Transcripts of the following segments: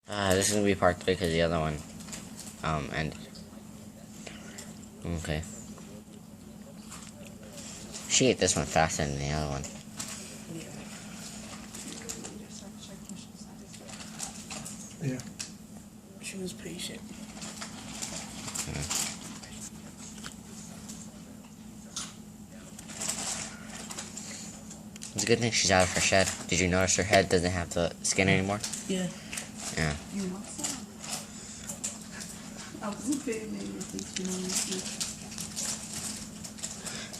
This is gonna be part 3 because the other one, ended. Okay. She ate this one faster than the other one. Yeah. She was patient. It's a good thing she's out of her shed. Did you notice her head doesn't have the skin anymore? Yeah. Yeah.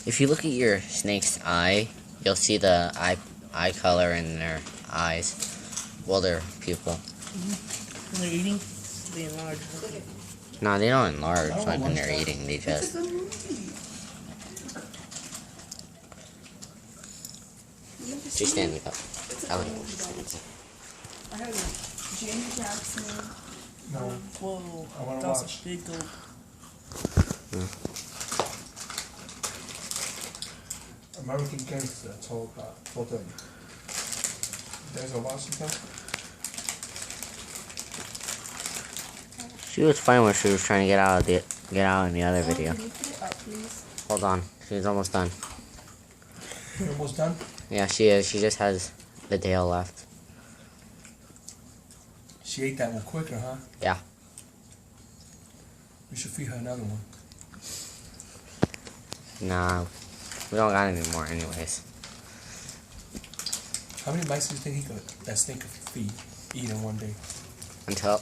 If you look at your snake's eye, you'll see the eye color in their eyes. Well, their pupil. When they're eating, they enlarge. No, they don't enlarge like when they're eating. They just. She's standing up. I like it. I heard it. James Jackson. No. Whoa. I want to That's watch. a big goat. American Gangster told them. There's a Washington. She was fine when she was trying to get out in the other video. Can you put it up, please? Hold on, she's almost done. You're almost done? Yeah, she is. She just has the tail left. She ate that one quicker, huh? Yeah. We should feed her another one. Nah, we don't got any more anyways. How many mice do you think that snake could feed, eat in one day? Until,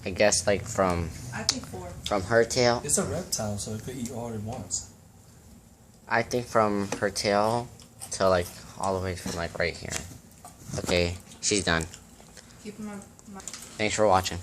I guess, like from I think 4. her tail. It's a reptile, so it could eat all at once. I think from her tail to like all the way from like right here. Okay, she's done. Keep them on. Thanks for watching.